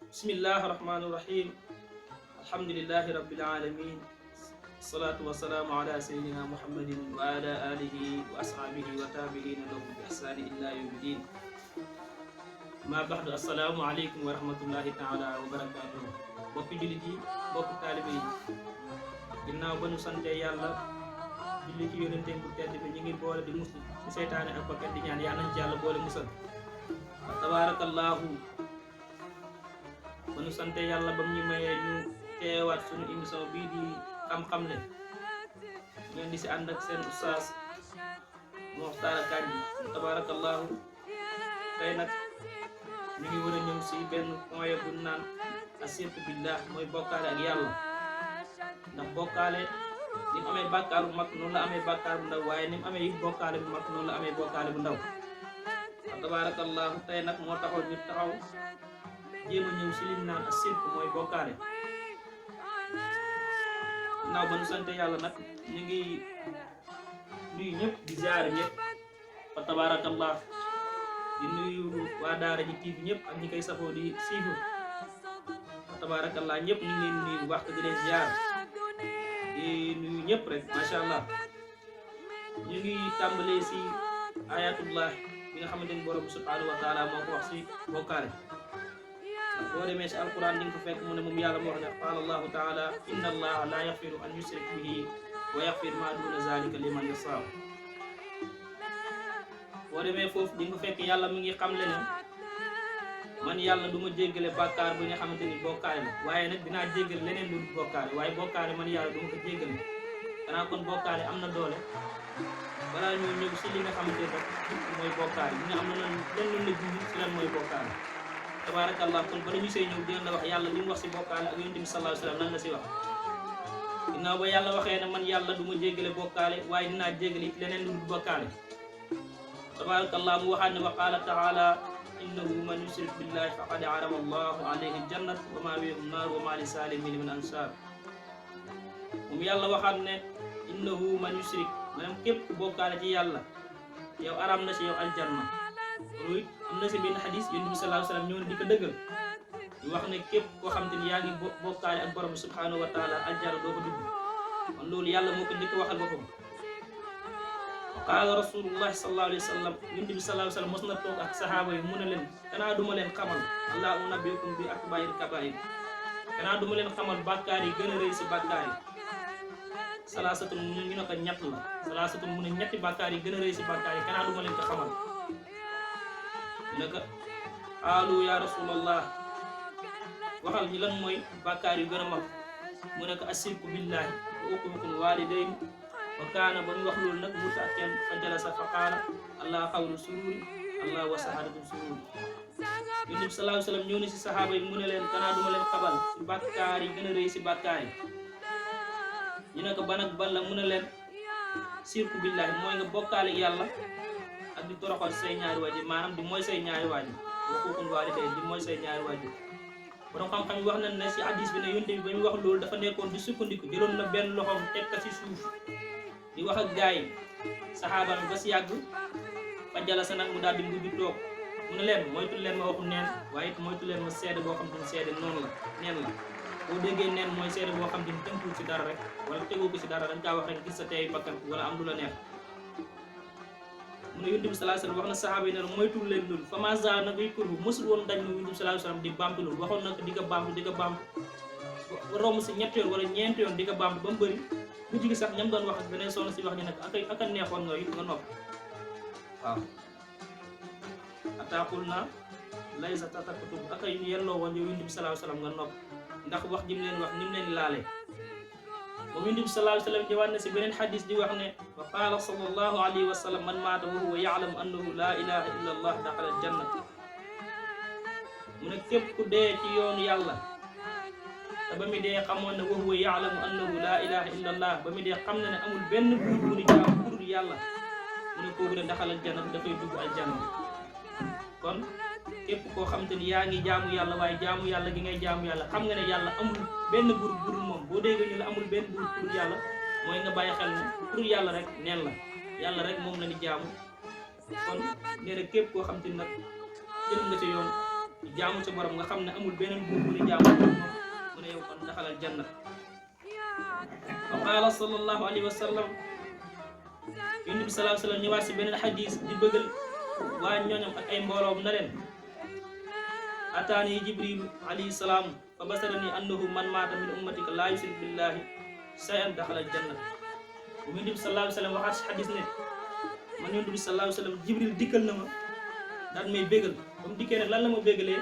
Bismillahi rahmani rahim. Alhamdulillahi rabbil alamin. Salatu wassalamu ala sayyidina Muhammadin wa ala alihi wa ashabihi wa tabi'ina lahum bi ihsani ila yawmiddin. Ma ba'du, assalamu alaykum wa rahmatullahi ta'ala wa barakatuh. Bokki julit yi, bokki talibé yi. Ginnaw ba ñu sante Yalla julli ci yonenté bu tedd bi, ñi ngi boole di muslu ci seytaane ak bakkan di ñaan Yalla ci Yalla boole musal. Tabarakallahu. ba ñu sante Yalla bam ñu mayee ñu teewaat suñu émission bii di xam-xam le ngeen di si ànd ak seen oustaz Mokhtar Kandji. Tabarakallahu. tey nag ñu ngi war a ñëw si benn point bu naan asirku billah, mooy bokkaale ak Yàlla. ndax bokkaale ni mu amee bàkkaar bu mag noonu la amee bàkkaar bu ndaw, waaye ni mu amee it bokkaale bu mag noonu la amee bokkaale bu ndaw. Tabarakallahu. tey nag moo taxaw ñu taxaw jéem a ñëw si liñ naan asirku mooy bokkaale. ndaw ba ñu sante Yàlla nag ñu ngi nuyu ñëpp di ziare ñëpp. fa tabarakallah di nuyu waa daara ji TV ñëpp ak ñi koy safoo di siifu. fa tabarakallah ñëpp ñu ngi leen nuyu bu baax te di leen ziare di nuyu ñëpp rek macha allah. ñu ngi tàmbalee si ayatullah bi nga xamante ni borom subhanahu wa taala moo ko wax si bokkaale. boo demee si alquran di nga ko fekk mu ne moom Yàlla moo wax ne qaala allahu taala inna allaha la yaxfiru an yushrik bihi wa yaxfir ma duna zalika liman yashaa. boo demee foofu di nga ko fekk Yàlla mi ngi xamle ne man Yàlla du ma jéggale bàkkaar bi nga xamante ni bokkaale la, waaye nag dinaa jéggale leneen lu dul bokkaale. waaye bokkaale man Yàlla du ma ko jéggale. xanaa kon bokkaale am na doole. balaa ñoo ñëw si li nga xamante ne rek mooy bokkaale ñu am na lan la junj si lan mooy bokkaale. tabarakallah. kon ba dañu see ñëw dina la wax Yàlla li mu wax si bokkaale ak yonent bi sallallahu alayhi wa sallam lan la si wax. ginnaaw ba Yàlla waxee ne man Yàlla du ma jéggale bokkaale, waaye dinaa jéggale it leneen lu dul bokkaale. tabarakallah. mu waxaat ne wa qaala taala innahu man yushrik billahi faqad harama allahu alayhi aljannat wa ma'wahu an-nar wa ma lisalimin min ansar. moom Yàlla waxaat ne innahu man yushrik, maanaam képp ku bokkaale ci Yàlla yow aram na si yow aljanna. loolu it am na si benn xadis yonent bi sallallahu alayhi wa sallam ñëw na di ko dëggal di wax ne képp koo xam te ni yaa ngi bokkaale ak borom subhanahu wa taala aljanna doo ko dugg. kon loolu Yàlla moo ko njëkk waxal boppam. qaala rasulullahi sallallahu alayhi wa sallam, yonent bi sallallahu alayhi wa sallam mos na toog ak saxaaba yi mu ne leen kanaa duma leen xamal allah unabbiukum bi akbaril kabair, kanaa duma leen xamal bàkkaar yi gën a rëy si bàkkaar yi. salaasatun ñu ne ko ñett la. salaasatun mu ne ñetti bàkkaar yi gën a rëy si bàkkaar yi kanaa duma leen ko xamal. ñu ne ko qaalu ya rasulallah, waxal ñi lan mooy bàkkaar yu gën a mag. mu ne ko asirku billahi wa uquuqul walidayn. wa kaana ba mu wax loolu nag muta'akkian fa jalasa fa qaala allah xawlu sururi allah wa sahadatu sururi. yonent bi sallallahu alayhi wa sallam ñëw na si saxaaba yi mu ne leen kanaa duma leen xabal si bàkkaar yi gën a rëy si bàkkaar yi. ñu ne ko ban ak ban la mu ne leen sirku billahi mooy nga bokkaale Yàlla ak di toroxal say ñaari waajur, maanaam di mooy say ñaari waajur. uquuqul walidayn di mooy say ñaari waajur. borom xam-xam yi wax nañ ne si hadis bi ne yonent bi ba ñu wax loolu dafa nekkoon di sukkandiku, jëloon na benn loxoom teg ko si suuf di wax ak gaay yi saxaaba mi ba si yàgg fa jalasa nag mu daal di mujj toog. mu ne leen moytu leen ma waxu neen, waaye it moytu leen ma seede boo xam te ne seede noonu la neen la. boo déggee neen mooy seede boo xam te ne tënkuwul si dara rek wala tegoo ko si dara, dañ kaa wax rek gis sa teey bakkan wala am lu la neex. mu ne yonent bi sallallahu alayhi wasallam wax na saxaaba yi ne moytu leen loolu. fa ma za nag ay kurbu mosul woon dañ na yonent bi sallallahu alayhi wasallam di bamtu loolu. waxoon na ko di ko bamtu romb si ñetti yoon wala ñeenti yoon di ko bamtu ba mu bëri. bu jigi sax ñam doon wax ak beneen soxna si wax ñu ne ak a neexoon nga it nga nopp. waaw ataqul na laysa tatakutub ak ay yelloo woon yow yonent bi sallallahu alayhi wasallam nga nopp, ndax wax ji mu leen wax ni mu leen laalee. moom yonent bi sallallahu alayhi wasallam ñëwaat na si beneen xadis di wax ne wa qaala sallallahu alayhi wa sallam man maata wa huwa ya'lamu annahu la ilaha illa allah daxala aljanna. mu ne képp ku dee ci yoonu Yàlla te ba mi dee xamoon ne wa huwa ya'lamu annahu la ilaha illa allah, ba mi dee xam na ne amul benn buur bu ni jaam bu dul Yàlla, mu ne kooku de daxal aljanna dafay dugg aljanna. kon képp koo xam te ni yaa ngi jaamu Yàlla, waaye jaamu Yàlla gi ngay jaamu Yàlla xam nga ne Yàlla amul benn buur bu dul moom. boo déggee ñu la amul benn buur bu dul Yàlla mooy nga bàyyi xel ne pour Yàlla rek neen la, Yàlla rek moom la ni jaamu. kon nee na képp koo xam te ni nag jël nga ca yoon di jaamu sa borom nga xam ne amul beneen buur bu di jaamu moom mu ne yow kon daxalal janna. wa qaala sallallahu alayhi wa sallam yonent bi sallallahu alayhi wa sallam ñëwaat si beneen xadis di bëggal waa ñooñam ak ay mbooloom na leen ataani jibrilu alayhi salaam fa basarani annahu man maata min ummatika laa yushrik billahi shay'an daxalal janna. bu yonent bi sallallahu alayhi wa sallam waxaat si xadis ne man yonent bi sallallahu alayhi wa sallam jibril dikkal na ma daal may bégal ba mu dikkee nag lan la ma bégalee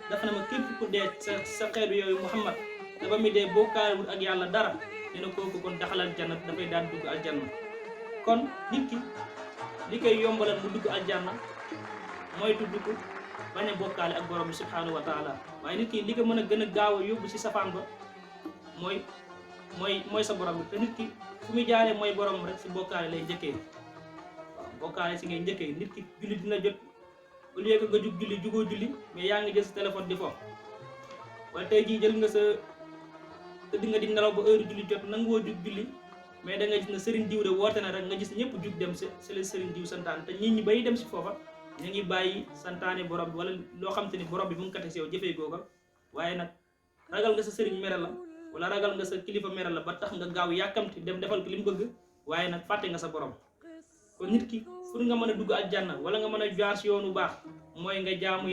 dafa na ma képp ku dee sa xeetu yooyu Muhammad te ba muy dee bokkaalewul ak yàlla dara nee na kooku kon daxalal janna dafay daan dugg aljanna. kon nit ki li koy yombalal mu dugg aljanna mooy tudd ko bañ a bokkaale ak borom bi subhanahu wa taala. waaye nit ki li ko mën a gën a gaaw a yóbbu si safaan ba mooy sa borom bi te nit ki fu muy jaaree mooy borom rek si bokkaale lay njëkkee. waaw bokkaale si ngay njëkkee nit ki julli dina jot au lieu que nga jug julli jugoo julli mais yaa ngi jël sa téléphone di fo wala tey jii jël nga sa tëdd nga di nelaw ba heure julli jot nangoo jug julli mais da nga gis ne sëriñ diw de woote na rek nga gis ñëpp jug dem si la sëriñ diw santaan te nit ñi bay dem si foofa ñu ngi bàyyi santaane borom bi wala loo xam te ni borom bi mu ngi kate si yow jëfee googa waaye nag ragal nga sa sëriñ mere la wala ragal nga sa kilifa mere la ba tax nga gaaw yàkkamti dem defal ko li mu bëgg waaye nag fàtte nga sa borom. kon nit ki pour nga mën a dugg aljanna wala nga mën a jaar si yoonu baax mooy nga jaamu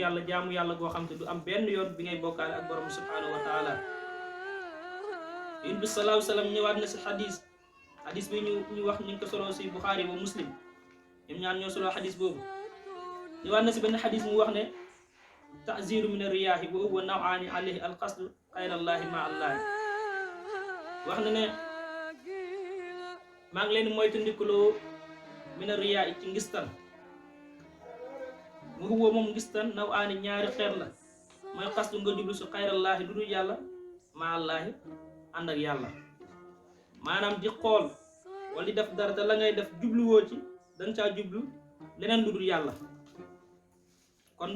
yàlla goo xam te du am benn yoon bi ngay bokkaale ak borom subhanahu wa taala. yonent bi sallallahu alayhi wa sallam ñëwaat na si xadis bi ñu wax ñu ngi ko solo si Buxaari wa Muslim ñoom ñaar ñoo solo xadis boobu. ñëwaat na si benn xadis mu wax ne ta'ziru min ar-riyaahi wa huwa naw'aani alayhi al-qasdu xayrallahi ma allahi. wax na ne maa ngi leen moytandikuloo min ar-riyaahi ci ngistan wa huwa moom ngistan naw'aani ñaari xeer la mooy qasdu nga jublu si xayrallahi lu dul yàlla ma allahi ànd ak yàlla. maanaam di xool wala di def dara te la ngay def jubluwoo ci danga caa jublu leneen lu dul yàlla. kon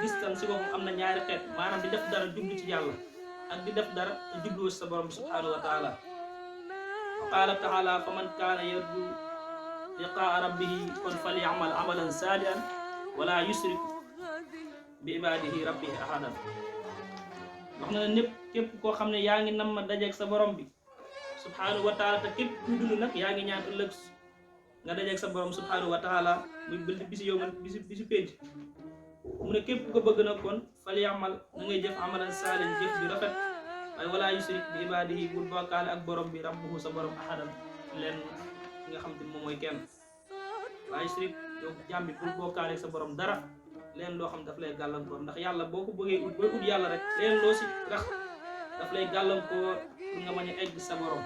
ngistan si boppam am na ñaari xeet maanaam di def dara jublu ci yàlla ak di def dara te jubluwoo ci sa borom subhanahu wa taala. wa qaala taala fa man kaana yarju liqaa rabbihi kon falyamal amalan saalihan wala yusrik bi ibadihi rabbihi ahadan. wax na ne képp koo xam ne yaa ngi nam ma dajeeg sa borom bi subhanahu wa taala te képp kuy dund nag yaa ngi ñaan ëllëg nga dajeeg sa borom subhanahu wa taala muy bisi yow bisi pénc mu ne képp ko bëgg na kon fal yamal na ngay jëf amalan saalin jëf bi rafet waaye wala yusrik bi ibadihi bul bokkaale ak borom bi rabbuhu sa borom ahadan leen nga xam te moom mooy kenn. waaye yusrik yow jaam bi bul bokkaale sa borom dara leen loo xam daf lay gàllankoor ndax yàlla boo ko bëggee ut booy ut yàlla rek leen loo si rax daf lay gàllankoor pour nga mën a egg sa borom.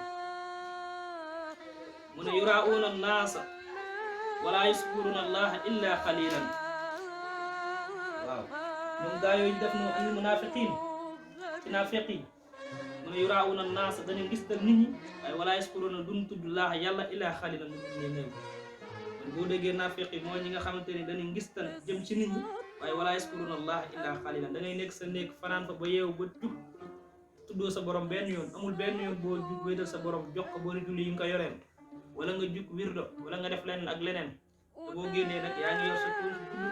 mu ne yuraa'uuna naasa wala yaskuruuna allaha illa qalilan. waaw ñoom gaa yooyu def no al munaafiqiin ci naafiq yi mu ne yuraa'uuna naasa dañu ngistal nit ñi waaye wala yaskuruuna duñ tudd laaha yàlla illa qalilan lu néew. boo déggee naafiq yi mooy ñi nga xamante ni dañuy ngistal jëm ci nit ñi waaye wala yaskuruna allah illa qalilan da ngay nekk sa néeg fanaan fa ba yeewu ba jug tuddoo sa borom benn yoon amul benn yoon boo jug wéetal sa borom jox ko boori julli yi nga ko yoreen wala nga jug wirdo wala nga def leneen ak leneen te boo génnee nag yaa ngi yor sa tuur tudd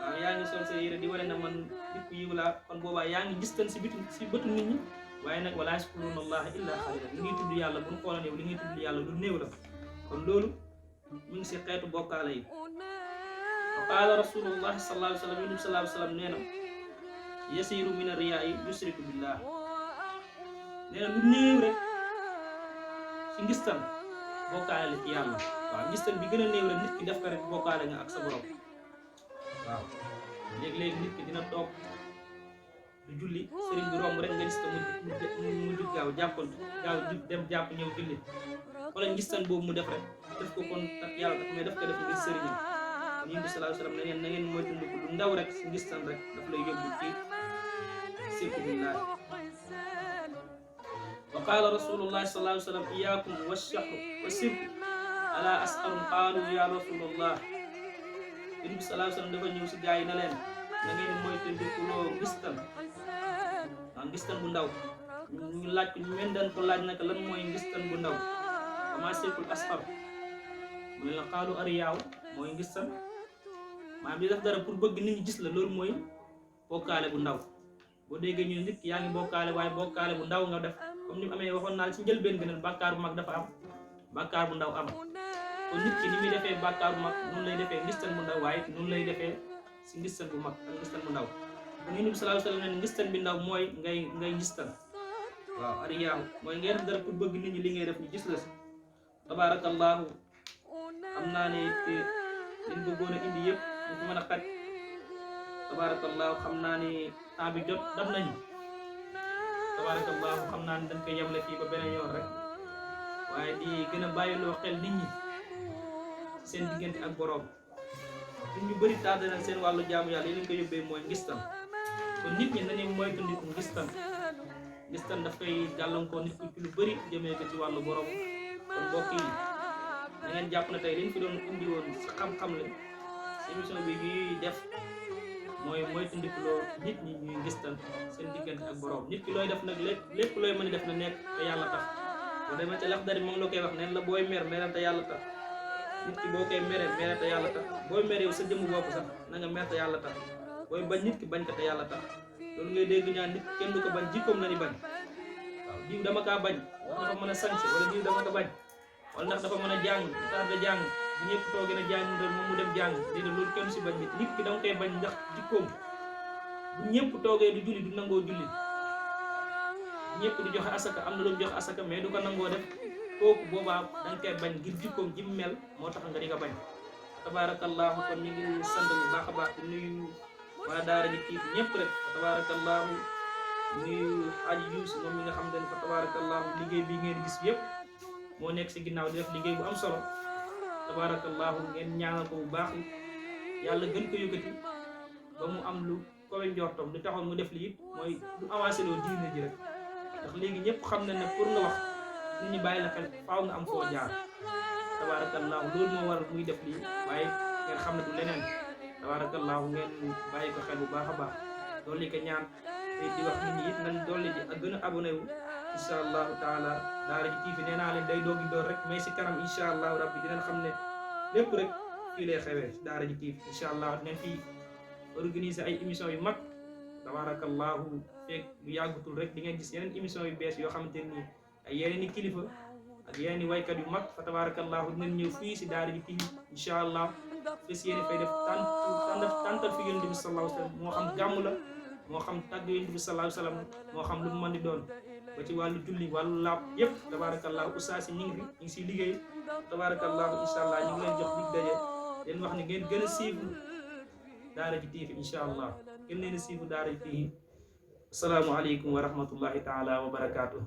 waaw yaa ngi sol sa yére di wane na man nit ku yiw laa kon boobaa yaa ngi gistan si bëtu nit ñi waaye nag wala yaskuruna allah illa qalilan li ngay tudd yàlla bu ñu xoolan yow li ngay tudd yàlla lu néew la kon loolu mu ngi si xeetu bokkaale yi. wa qaala rasulullahi sallallahu alayhi wa sallam yonent bi sallallahu alayhi wa sallam nee na yasiru min ar-riyaa'i yusriku billah. nee na lu néew rek si ngistan bokkaale la ci yàlla. waaw ngistan bi gën a néew rek nit ki def ko rek bokkaale nga ak sa borom. waaw léegi-léegi nit ki dina toog du julli sëriñ bi romb rek nga gis ko mu jug gaaw jàppal gaaw jug dem jàpp ñëw julli wala ngistan boobu mu def rek def ko kon tak yàlla tax mais daf ko def ngir sëriñam. kon yonent bi sallallahu alayhi wa sallam na ngeen moytandiku lu ndaw rek si ngistan rek daf lay yóbbu ci sirku billahi. wa qaala rasulullahi sallallahu alayhi wa sallam iyyakum wash-shahru wa sirku ala as'arum qaalu ya rasulullah. yonent bi sallallahu alayhi wa sallam dafa ñëw si gaa yi na leen na ngeen moytandiku loo ngistan waaw ngistan bu ndaw ñu laaj ko ñu mel daan ko laaj naka lan mooy ngistan bu ndaw ama sirkul asxar mu ne la qaalu ariyaaw mooy ngistan maanaam di def dara pour bëgg nit ñi gis la loolu mooy bokkaale bu ndaw. boo déggee ñu nit yaa ngi bokkaale waaye bokkaale bu ndaw nga def comme ni mu amee waxoon naa ci njëlbeen gënal bàkkaar bu mag dafa am bàkkaar bu ndaw am kon nit ki ni muy defee bàkkaar bu mag noonu lay defee ngistan bu ndaw waaye noonu lay defee si ngistan bu mag ak ngistan bu ndaw bu Yonent bi sallallahu alayhi wa sallam ne ngistan bi ndaw mooy ngay ngistan waaw ariyaahu mooy ngay def dara pour bëgg nit ñi li ngay def ñu gis la si tabaarakallaahu xam naa ne liñ bëggoon a indi yëpp ñu ko mën a xaj tabaarakallaahu xam naa ni temps bi jot dab nañu tabaarakallaahu xam naa ni dañ koy yemle fii ba beneen yoon rek waaye di gën a bàyyiloo xel nit ñi ci seen diggante ak boroom nit ñu bëri tardé na seen wàllu jaamu yàlla yi leen ko yóbbee mooy ngistan kon nit ñi nañu moytandiku ngistan daf koy gàllankoor nit ki ci lu bëri jëmee ko ci wàllu boroom kon mbokk yi da ngeen jàpp na tey liñ fi doon indi woon ci xam-xam la ci émission bi ñuy def mooy tundikuloo nit ñi ñuy ngistal seen diggante ak borom nit ki looy def nag lépp looy mën a def na nekk te yàlla tax boo demee ci Laxdari moom la koy wax neen la booy mer te yàlla tax nit ki boo koy mere te yàlla tax booy mer yow sa jëmu bopp sax na nga mer te yàlla tax booy bañ nit ki bañ ko te yàlla tax loolu ngay dégg ñaan nit kenn du ko bañ jikkoom la ni bañ waaw diw dama kaa bañ ndax dafa mën a sañse wala diw dama ko bañ wala ndax dafa mën a jàng tarde jàng bu ñëpp toogee na jàng moom mu dem jàng déedéet loolu kenn si bañ nit ki danga koy bañ ndax jikkoom bu ñëpp toogee du julli du nangoo julli ñëpp di joxe asaka am na lu joxe asaka mais du ko nangoo def kooku boobaa danga koy bañ ngir jikkoom ji mel moo tax nga di ko bañ tabaarakallaahu kon ñu ngi sant bu baax a baax di nuyu waa daara ji kii ñëpp rek tabaarakallaahu nuyu Aji Yuusu moom mi nga xam ne fa tabaarakallaahu liggéey bi ngeen gis yëpp moo nekk si ginnaaw di def liggéey bu am solo tabaarakallaahu ngeen ñaanal ko bu baax yàlla gën ko yëkkati ba mu am lu kowe njortom lu taxoon mu def lii it mooy lu avancé loo diine ji rek ndax léegi ñëpp xam na ne pour nga wax nit ñi bàyyi la xel faaw nga am foo jaar tabaarakallaahu loolu moo waral muy def lii waaye ngeen xam ne du leneen tabaarakallaahu ngeen bàyyi ko xel bu baax a baax dolli ko ñaan te di wax nit ñi it nañ dolli ji ak gën a abonné wu incha allahu taala Daara J TV nee naa leen day doogi door rek mais si kanam incha allahu rabbi dinañ xam ne lépp rek fii lay xewee Daara J TV incha allah dinañ fi organiser ay émission yu mag tabarakallahu fekk lu yàggutul rek di ngeen gis yeneen émission yu bees yoo xamante ni ay yeneen i kilifa ak yeneen i waykat yu mag fa tabarakallahu dinañ ñëw fii si Daara J TV incha allah fes yéene fay def tantal fi Yonent bi sallallahu alayhi wa sallam moo xam gàmm la moo xam tàgg Yonent bi sallallahu alayhi wa sallam moo xam lu mu mën di doon ba ci wàllu julli wàllu laab yëpp tabarakallahu ustaas yi ñu ngi siy liggéey tabarakallahu incha allah ñu ngi leen jox dig daje leen wax ne ngeen gën a suivre Daara J TV incha allah gën leen a suivre Daara J TV assalaamu aleykum wa rahmatullahi taala wa barakaatuh